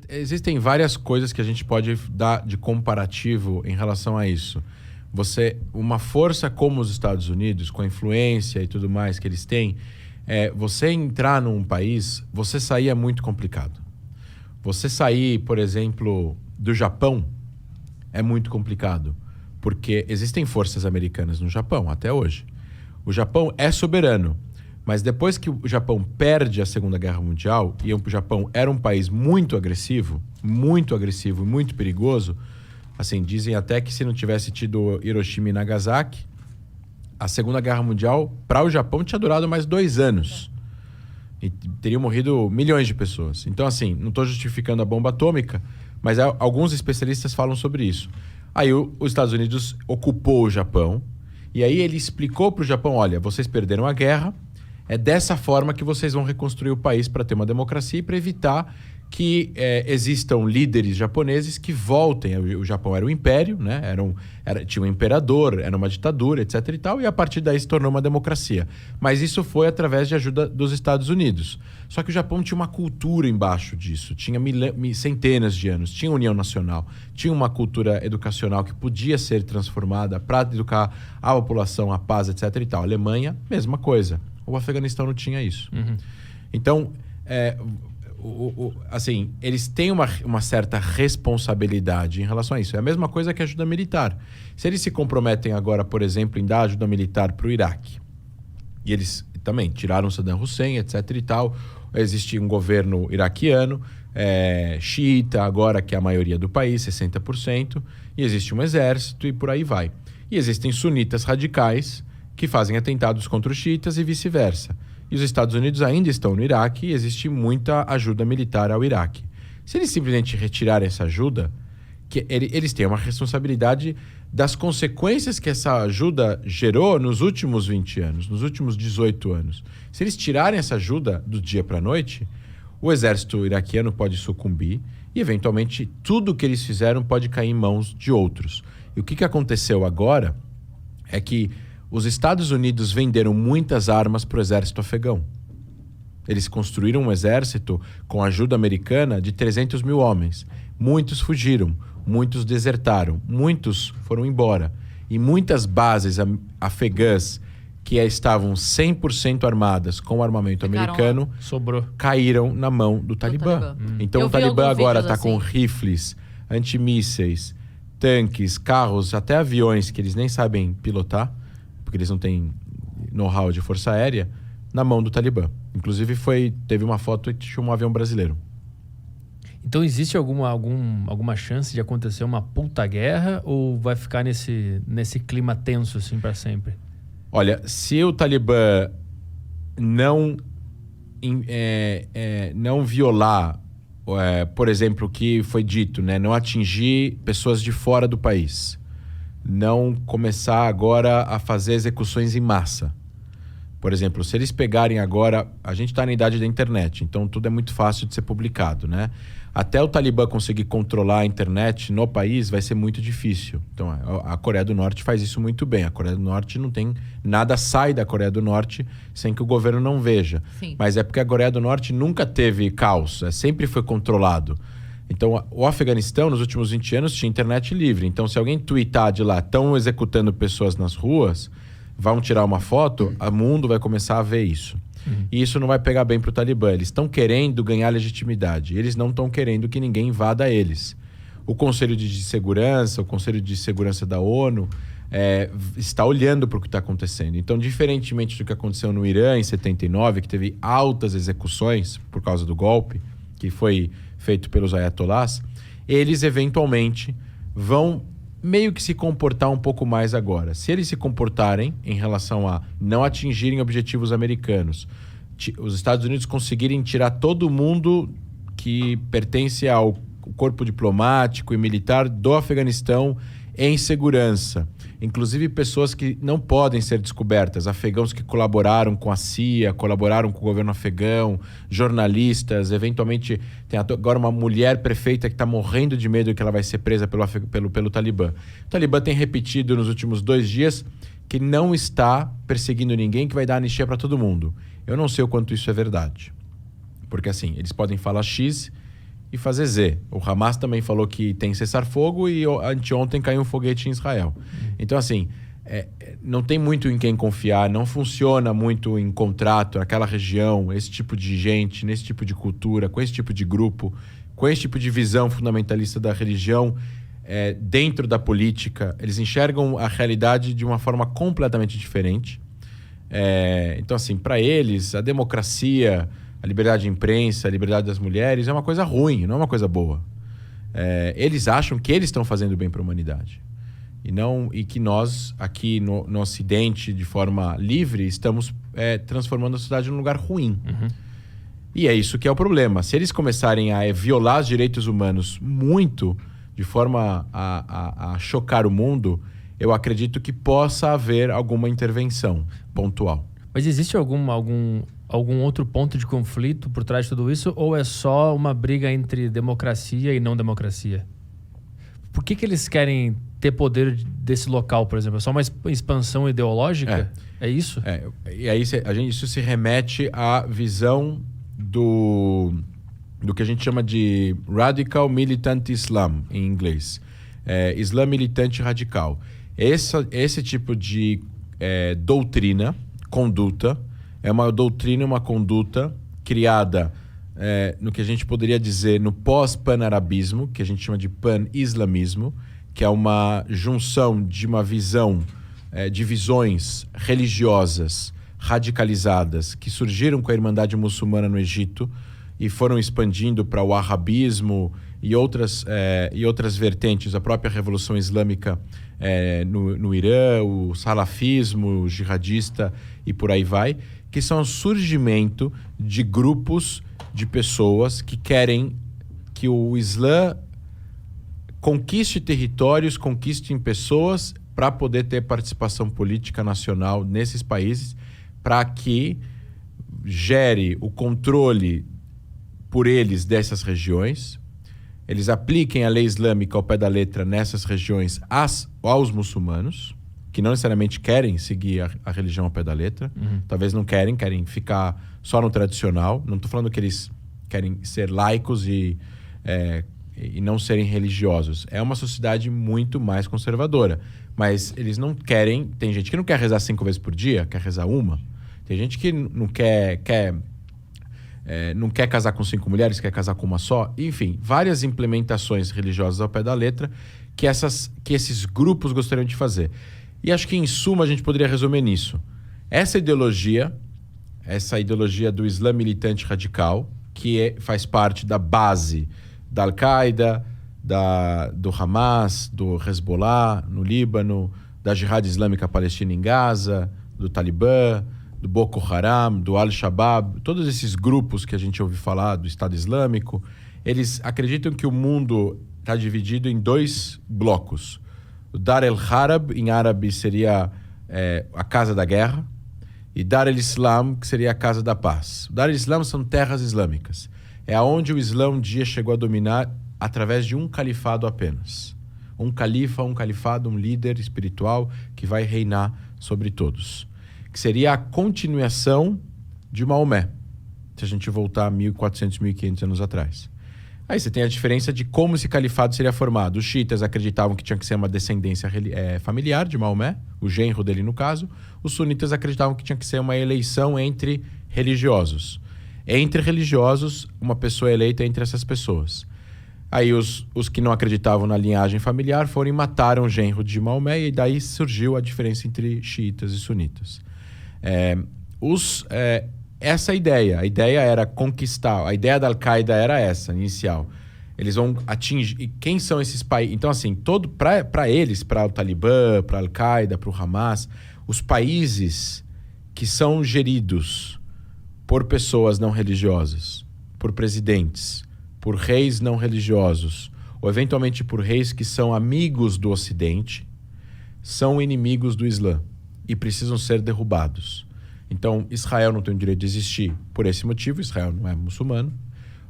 Existem várias coisas que a gente pode dar de comparativo em relação a isso. Uma força como os Estados Unidos, com a influência e tudo mais que eles têm, você entrar num país, você sair é muito complicado. Você sair, por exemplo, do Japão é muito complicado, porque existem forças americanas no Japão até hoje. O Japão é soberano, mas depois que o Japão perde a Segunda Guerra Mundial, e o Japão era um país muito agressivo e muito perigoso, assim, dizem até que se não tivesse tido Hiroshima e Nagasaki, a Segunda Guerra Mundial, para o Japão, tinha durado mais 2 anos. E teriam morrido milhões de pessoas. Então, assim, não estou justificando a bomba atômica, mas alguns especialistas falam sobre isso. Aí os Estados Unidos ocupou o Japão, e aí ele explicou para o Japão, olha, vocês perderam a guerra, é dessa forma que vocês vão reconstruir o país para ter uma democracia e para evitar que existam líderes japoneses que voltem. O Japão era um império, né? Tinha um imperador, era uma ditadura, etc. e tal, e a partir daí se tornou uma democracia. Mas isso foi através de ajuda dos Estados Unidos. Só que o Japão tinha uma cultura embaixo disso, tinha centenas de anos, tinha União Nacional, tinha uma cultura educacional que podia ser transformada para educar a população, a paz, etc. e tal. A Alemanha, mesma coisa. O Afeganistão não tinha isso. Uhum. Então, assim, eles têm uma certa responsabilidade em relação a isso. É a mesma coisa que a ajuda militar. Se eles se comprometem agora, por exemplo, em dar ajuda militar para o Iraque, e eles também tiraram Saddam Hussein, etc. e tal, existe um governo iraquiano, xiita agora, que é a maioria do país, 60%, e existe um exército e por aí vai. E existem sunitas radicais que fazem atentados contra os xiitas e vice-versa. E os Estados Unidos ainda estão no Iraque e existe muita ajuda militar ao Iraque. Se eles simplesmente retirarem essa ajuda, eles têm uma responsabilidade das consequências que essa ajuda gerou nos últimos 20 anos, nos últimos 18 anos. Se eles tirarem essa ajuda do dia para a noite, o exército iraquiano pode sucumbir e, eventualmente, tudo que eles fizeram pode cair em mãos de outros. E o que aconteceu agora é que os Estados Unidos venderam muitas armas para o exército afegão. Eles construíram um exército com ajuda americana de 300 mil homens. Muitos fugiram, muitos desertaram, muitos foram embora. E muitas bases afegãs que estavam 100% armadas com armamento americano caíram na mão do Talibã. Então o Talibã agora está com rifles, antimísseis, tanques, carros, até aviões que eles nem sabem pilotar, porque eles não têm know-how de força aérea, na mão do Talibã. Inclusive teve uma foto que tinha um avião brasileiro. Então existe alguma chance de acontecer uma puta guerra ou vai ficar nesse clima tenso assim para sempre? Olha, se o Talibã não violar, por exemplo, o que foi dito, né, não atingir pessoas de fora do país, não começar agora a fazer execuções em massa. Por exemplo, se eles pegarem agora... A gente está na idade da internet, então tudo é muito fácil de ser publicado, né? Até o Talibã conseguir controlar a internet no país vai ser muito difícil. Então, a Coreia do Norte faz isso muito bem. A Coreia do Norte não tem... Nada sai da Coreia do Norte sem que o governo não veja. Sim. Mas é porque a Coreia do Norte nunca teve caos, sempre foi controlado. Então, o Afeganistão, nos últimos 20 anos, tinha internet livre. Então, se alguém tweetar de lá, estão executando pessoas nas ruas, vão tirar uma foto, o mundo vai começar a ver isso. E isso não vai pegar bem para o Talibã. Eles estão querendo ganhar legitimidade. Eles não estão querendo que ninguém invada eles. O Conselho de Segurança, o Conselho de Segurança da ONU, está olhando para o que está acontecendo. Então, diferentemente do que aconteceu no Irã em 79, que teve altas execuções por causa do golpe, que foi feito pelos ayatolás, eles eventualmente vão meio que se comportar um pouco mais agora. Se eles se comportarem em relação a não atingirem objetivos americanos, os Estados Unidos conseguirem tirar todo mundo que pertence ao corpo diplomático e militar do Afeganistão em segurança, inclusive pessoas que não podem ser descobertas, afegãos que colaboraram com a CIA, colaboraram com o governo afegão, jornalistas, eventualmente tem agora uma mulher prefeita que está morrendo de medo que ela vai ser presa pelo Talibã. O Talibã tem repetido nos últimos 2 dias que não está perseguindo ninguém, que vai dar anistia para todo mundo. Eu não sei o quanto isso é verdade, porque assim, eles podem falar X e fazer Z. O Hamas também falou que tem cessar-fogo e anteontem caiu um foguete em Israel. Então, assim, não tem muito em quem confiar, não funciona muito em contrato naquela região, esse tipo de gente, nesse tipo de cultura, com esse tipo de grupo, com esse tipo de visão fundamentalista da religião dentro da política. Eles enxergam a realidade de uma forma completamente diferente. Então, assim, para eles, a democracia, a liberdade de imprensa, a liberdade das mulheres é uma coisa ruim, não é uma coisa boa. Eles acham que eles estão fazendo bem para a humanidade. E que nós, aqui no Ocidente, de forma livre, estamos transformando a sociedade num lugar ruim. Uhum. E é isso que é o problema. Se eles começarem a violar os direitos humanos muito, de forma a chocar o mundo, eu acredito que possa haver alguma intervenção pontual. Mas existe algum outro ponto de conflito por trás de tudo isso? Ou é só uma briga entre democracia e não democracia? Por que eles querem ter poder desse local, por exemplo? É só uma expansão ideológica? É isso? E aí isso se remete à visão do que a gente chama de Radical Militant Islam, em inglês. Islã militante radical. Esse tipo de doutrina, conduta, é uma doutrina, uma conduta criada no que a gente poderia dizer no pós-pan-arabismo, que a gente chama de pan-islamismo, que é uma junção de uma visão, de visões religiosas radicalizadas que surgiram com a Irmandade Muçulmana no Egito e foram expandindo para o arabismo e outras vertentes, a própria Revolução Islâmica no Irã, o salafismo jihadista e por aí vai, que são o surgimento de grupos de pessoas que querem que o Islã conquiste territórios, conquiste pessoas para poder ter participação política nacional nesses países, para que gere o controle por eles dessas regiões, eles apliquem a lei islâmica ao pé da letra nessas regiões aos muçulmanos, que não necessariamente querem seguir a religião ao pé da letra, talvez não querem ficar só no tradicional. Não estou falando que eles querem ser laicos e não serem religiosos. É uma sociedade muito mais conservadora, mas eles não querem... Tem gente que não quer rezar 5 vezes por dia, quer rezar uma. Tem gente que não quer casar com 5 mulheres, quer casar com uma só. Enfim, várias implementações religiosas ao pé da letra que esses grupos gostariam de fazer. E acho que, em suma, a gente poderia resumir nisso. Essa ideologia do Islã militante radical, que faz parte da base da Al-Qaeda, do Hamas, do Hezbollah no Líbano, da Jihad Islâmica Palestina em Gaza, do Talibã, do Boko Haram, do Al-Shabaab, todos esses grupos que a gente ouve falar do Estado Islâmico, eles acreditam que o mundo está dividido em 2 blocos. O Dar el-Harb, em árabe, seria a Casa da Guerra, e Dar el-Islam, que seria a Casa da Paz. O Dar el-Islam são terras islâmicas. É onde o Islã um dia chegou a dominar através de um califado apenas. Um califado, um líder espiritual que vai reinar sobre todos. Que seria a continuação de Maomé, se a gente voltar 1.400, 1.500 anos atrás. Aí você tem a diferença de como esse califado seria formado. Os xiitas acreditavam que tinha que ser uma descendência familiar de Maomé, o genro dele no caso. Os sunitas acreditavam que tinha que ser uma eleição entre religiosos. Entre religiosos, uma pessoa eleita entre essas pessoas. Aí os que não acreditavam na linhagem familiar foram e mataram o genro de Maomé, e daí surgiu a diferença entre xiitas e sunitas. Essa a ideia era conquistar, a ideia da Al-Qaeda era essa, inicial. Eles vão atingir, e quem são esses países? Então, assim, para eles, para o Talibã, para a Al-Qaeda, para o Hamas, os países que são geridos por pessoas não religiosas, por presidentes, por reis não religiosos, ou eventualmente por reis que são amigos do Ocidente, são inimigos do Islã e precisam ser derrubados. Então, Israel não tem o direito de existir por esse motivo. Israel não é muçulmano.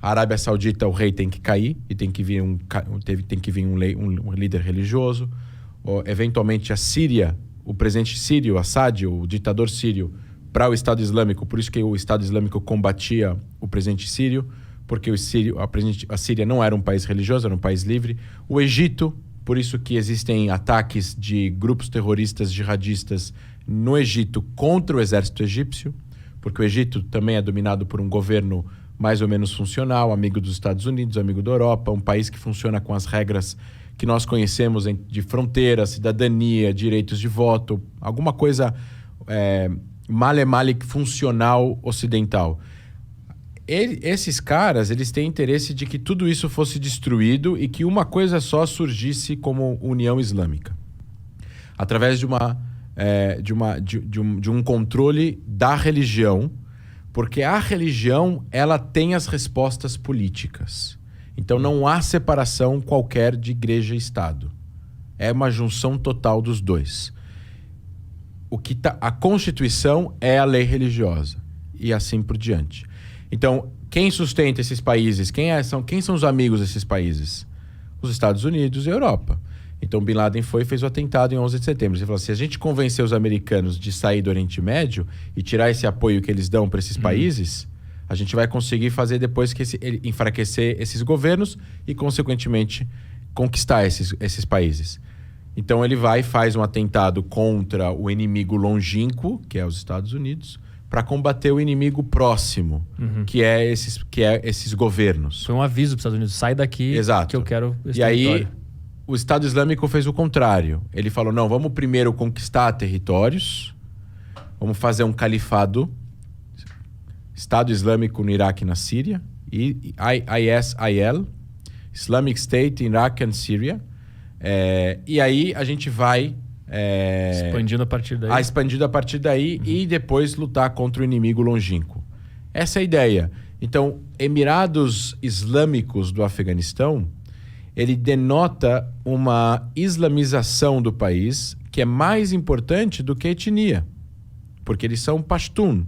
A Arábia Saudita, o rei tem que cair e tem que vir um líder religioso. Ou, eventualmente, a Síria, o presidente sírio, Assad, o ditador sírio, para o Estado Islâmico. Por isso que o Estado Islâmico combatia o presidente sírio, porque a Síria não era um país religioso, era um país livre. O Egito, por isso que existem ataques de grupos terroristas jihadistas no Egito contra o exército egípcio, porque o Egito também é dominado por um governo mais ou menos funcional, amigo dos Estados Unidos, amigo da Europa, um país que funciona com as regras que nós conhecemos de fronteira, cidadania, direitos de voto, alguma coisa male funcional ocidental. Esses caras, eles têm interesse de que tudo isso fosse destruído e que uma coisa só surgisse como União Islâmica, através de um controle da religião, porque a religião ela tem as respostas políticas. Então não há separação qualquer de igreja e Estado. É uma junção total dos dois. A Constituição é a lei religiosa e assim por diante. Então, quem sustenta esses países? Quem são os amigos desses países? Os Estados Unidos e a Europa. Então, Bin Laden fez o atentado em 11 de setembro. Ele falou, se a gente convencer os americanos de sair do Oriente Médio e tirar esse apoio que eles dão para esses países, a gente vai conseguir fazer depois que enfraquecer esses governos e, consequentemente, conquistar esses países. Então, ele vai e faz um atentado contra o inimigo longínquo, que é os Estados Unidos, para combater o inimigo próximo, que é esses governos. Foi um aviso para os Estados Unidos, sai daqui. Exato. Que eu quero esse território. território. Aí, o Estado Islâmico fez o contrário. Ele falou, não, vamos primeiro conquistar territórios, vamos fazer um califado, Estado Islâmico no Iraque e na Síria, ISIL, Islamic State in Iraq and Syria, e aí a gente vai... expandindo a partir daí. E depois lutar contra o inimigo longínquo. Essa é a ideia. Então, Emirados Islâmicos do Afeganistão, ele denota uma islamização do país que é mais importante do que a etnia, porque eles são Pashtun.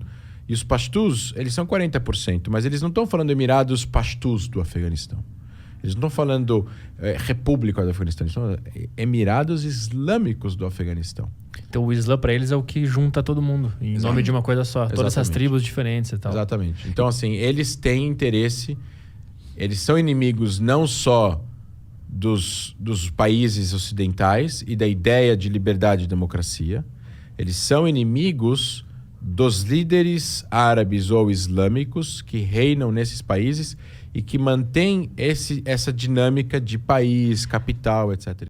E os Pashtus, eles são 40%, mas eles não estão falando Emirados Pashtus do Afeganistão. Eles não estão falando República do Afeganistão, eles estão falando Emirados Islâmicos do Afeganistão. Então o Islã para eles é o que junta todo mundo, em nome de uma coisa só. Exatamente. Todas essas tribos diferentes e tal. Exatamente. Então assim, eles têm interesse, eles são inimigos não só dos países ocidentais e da ideia de liberdade e democracia, eles são inimigos dos líderes árabes ou islâmicos que reinam nesses países e que mantêm essa dinâmica de país, capital, etc.